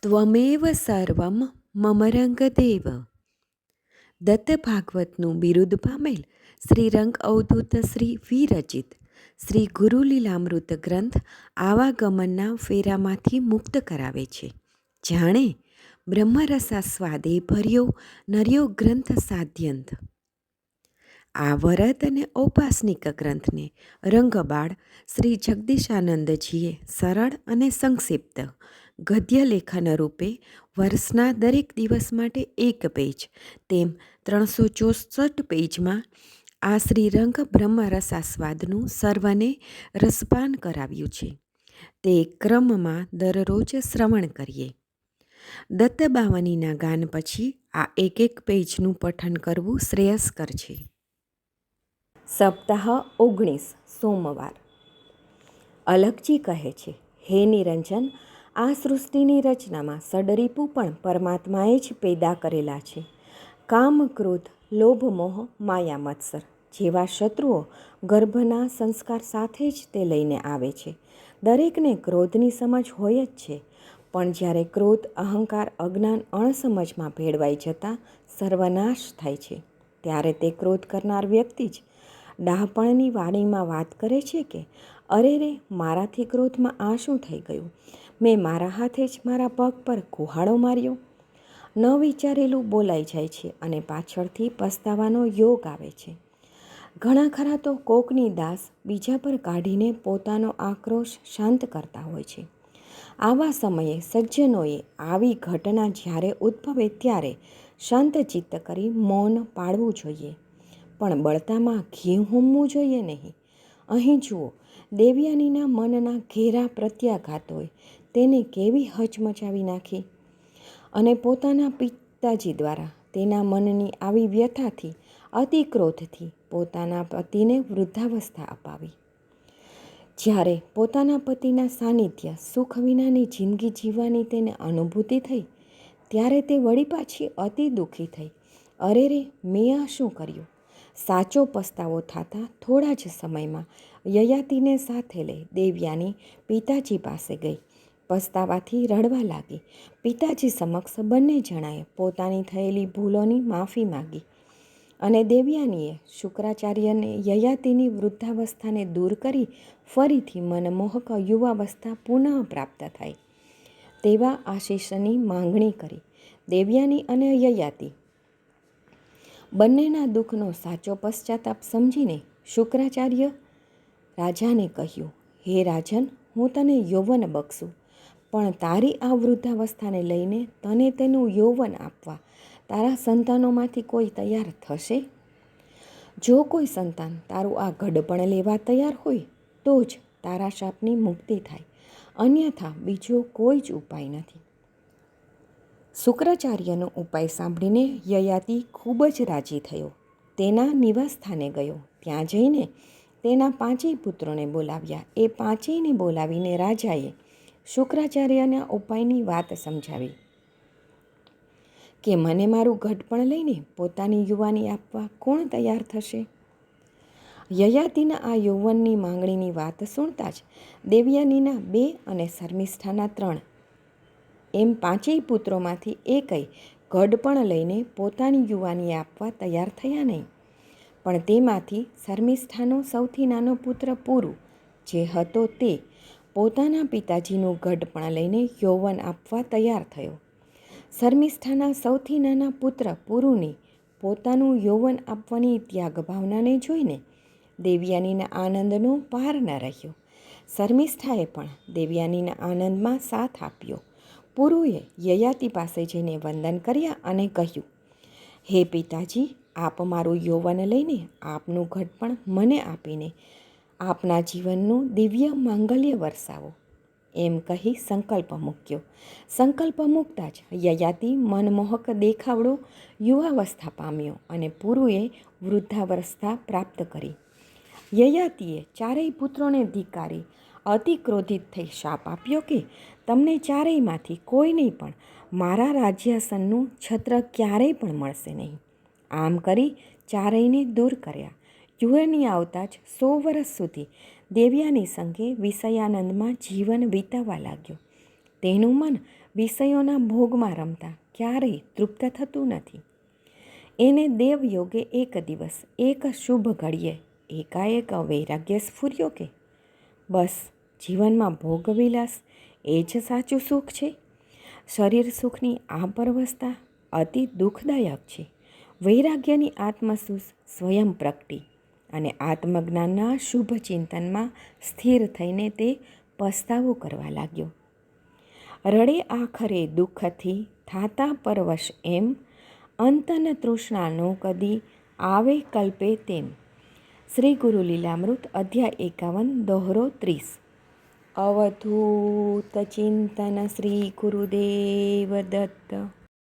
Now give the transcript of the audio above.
ત્વમેવ સર્વમ મમ રંગદેવ. દત્ત ભાગવતનું બિરુદ પામેલ શ્રી રંગ અવધૂત શ્રી વિરચિત શ્રી ગુરુલીલામૃત ગ્રંથ આવાગમનના ફેરામાંથી મુક્ત કરાવે છે. જાણે બ્રહ્મરસાસ્વાદે ભર્યો નર્યો ગ્રંથ સાધ્યંત. આ વરદ અને ઔપાસનિક ગ્રંથને રંગબાળ શ્રી જગદીશાનંદજીએ સરળ અને સંક્ષિપ્ત ગદ્ય લેખન રૂપે વર્ષના દરેક દિવસ માટે એક પેજ તેમ 364 પેજમાં આ શ્રીરંગ બ્રહ્મરસાસ્વાદનું સર્વને રસપાન કરાવ્યું છે. તે ક્રમમાં દરરોજ શ્રવણ કરીએ. દત્તબાવનીના ગાન પછી આ એક પેજનું પઠન કરવું શ્રેયસ્કર છે. સપ્તાહ 19 સોમવાર. અલખજી કહે છે, હે નિરંજન, આ સૃષ્ટિની રચનામાં સડરીપુ પણ પરમાત્માએ જ પેદા કરેલા છે. કામ, ક્રોધ, લોભ, મોહ, માયા, મત્સર જેવા શત્રુઓ ગર્ભના સંસ્કાર સાથે જ તે લઈને આવે છે. દરેકને ક્રોધની સમજ હોય જ છે, પણ જ્યારે ક્રોધ, અહંકાર, અજ્ઞાન, અણસમજમાં ભેળવાઈ જતાં સર્વનાશ થાય છે, ત્યારે તે ક્રોધ કરનાર વ્યક્તિ જ ડાહપણની વાણીમાં વાત કરે છે કે અરે રે, મારાથી ક્રોધમાં આ શું થઈ ગયું? મેં મારા હાથે જ મારા પગ પર કુહાડો માર્યો. ન વિચારેલું બોલાઈ જાય છે અને પાછળથી પસ્તાવાનો યોગ આવે છે. ઘણા ખરા તો કોકની દાસ બીજા પર કાઢીને પોતાનો આક્રોશ શાંત કરતા હોય છે. આવા સમયે સજ્જનોએ આવી ઘટના જ્યારે ઉદ્ભવે ત્યારે શાંત ચિત્ત કરી મૌન પાળવું જોઈએ, પણ બળતામાં ઘી હોમવું જોઈએ નહીં. અહીં જુઓ, દેવયાનીના મનના ઘેરા પ્રત્યાઘાતોએ તેને કેવી હચમચાવી નાખી, અને પોતાના પિતાજી દ્વારા તેના મનની આવી વ્યથાથી, અતિ ક્રોધથી પોતાના પતિને વૃદ્ધાવસ્થા અપાવી. જ્યારે પોતાના પતિના સાનિધ્ય સુખ વિનાની જિંદગી જીવવાની તેને અનુભૂતિ થઈ, ત્યારે તે વળી પાછી અતિ દુઃખી થઈ. અરે રે, મેં આ શું કર્યું? સાચો પસ્તાવો થતાં થોડા જ સમયમાં યયાતિને સાથે લઈ દેવયાની પિતાજી પાસે ગઈ. પસ્તાવાથી રડવા લાગી. પિતાજી સમક્ષ બંને જણાએ પોતાની થયેલી ભૂલોની માફી માગી, અને દેવયાનીએ શુક્રાચાર્યને યયાતિની વૃદ્ધાવસ્થાને દૂર કરી ફરીથી મનમોહક યુવાવસ્થા પુનઃ પ્રાપ્ત થાય તેવા આશીષની માંગણી કરી. દેવયાની અને યયાતિ બંનેના દુઃખનો સાચો પશ્ચાતાપ સમજીને શુક્રાચાર્ય રાજાને કહ્યું, હે રાજન, હું તને યૌવન બક્ષું, પણ તારી આ વૃદ્ધાવસ્થાને લઈને તને તેનું યૌવન આપવા તારા સંતાનોમાંથી કોઈ તૈયાર થશે? જો કોઈ સંતાન તારું આ ઘડપણ લેવા તૈયાર હોય તો જ તારા શાપની મુક્તિ થાય, અન્યથા બીજો કોઈ જ ઉપાય નથી. શુક્રાચાર્યનો ઉપાય સાંભળીને યયાતિ ખૂબ જ રાજી થયો. તેના નિવાસસ્થાને ગયો. ત્યાં જઈને તેના 5 પુત્રોને બોલાવ્યા. એ 5ને બોલાવીને રાજાએ શુક્રાચાર્યના ઉપાયની વાત સમજાવી કે મને મારું ઘડપણ લઈને પોતાની યુવાની આપવા કોણ તૈયાર થશે? યયાતિના આ યૌવનની માંગણીની વાત સુણતા જ દેવયાનીના 2 અને શર્મિષ્ઠાના 3 એમ 5 પુત્રોમાંથી એકેય ઘડપણ લઈને પોતાની યુવાની આપવા તૈયાર થયા નહીં. પણ તેમાંથી શર્મિષ્ઠાનો સૌથી નાનો પુત્ર પુરુ જે હતો તે પોતાના પિતાજીનું ઘડપણ લઈને યૌવન આપવા તૈયાર થયો. શર્મિષ્ઠાના સૌથી નાના પુત્ર પુરુની પોતાનું યૌવન આપવાની ત્યાગ ભાવનાને જોઈને દેવયાનીના આનંદનો પાર ન રહ્યો. શર્મિષ્ઠાએ પણ દેવયાનીના આનંદમાં સાથ આપ્યો. પુરુએ યયાતિ પાસે જઈને વંદન કર્યા અને કહ્યું, હે પિતાજી, આપ મારું યૌવન લઈને આપનું ઘડપણ મને આપીને આપના જીવનનું દિવ્ય માંગલ્ય વરસાવો. એમ કહી સંકલ્પ મૂક્યો. સંકલ્પ મૂકતા જ યયાતિ મનમોહક દેખાવડો યુવાવસ્થા પામ્યો અને પુરુએ વૃદ્ધાવસ્થા પ્રાપ્ત કરી. યયાતિએ 4 પુત્રોને ધિક્કારી અતિ ક્રોધિત થઈ શાપ આપ્યો કે તમને 4માંથી કોઈને પણ મારા રાજ્યાસનનું છત્ર ક્યારેય પણ મળશે નહીં. આમ કરી 4ને દૂર કર્યા. યુવાની આવતા જ 100 વર્ષ સુધી દેવયાની સંગે વિષયાનંદમાં જીવન વિતાવવા લાગ્યો. તેનું મન વિષયોના ભોગમાં રમતા ક્યારેય તૃપ્ત થતું નથી. એને દેવયોગે એક દિવસ એક શુભ ઘડીએ એકાએક વૈરાગ્ય સ્ફૂર્યો કે બસ જીવનમાં ભોગવિલાસ એ જ સાચું સુખ છે. શરીર સુખની આ પરવસતા અતિ દુઃખદાયક છે. વૈરાગ્યની આત્મસુખ સ્વયં પ્રગટી અને આત્મજ્ઞાનના શુભ ચિંતનમાં સ્થિર થઈને તે પસ્તાવો કરવા લાગ્યો. રડે આખરે દુઃખથી થાતા પરવશ એમ, અંતન તૃષ્ણા નો કદી આવે કલ્પે તેમ. શ્રી ગુરુ લીલામૃત અધ્યાય 51 દોહરો 30. અવધૂત ચિંતન શ્રી ગુરુદેવ દત્ત.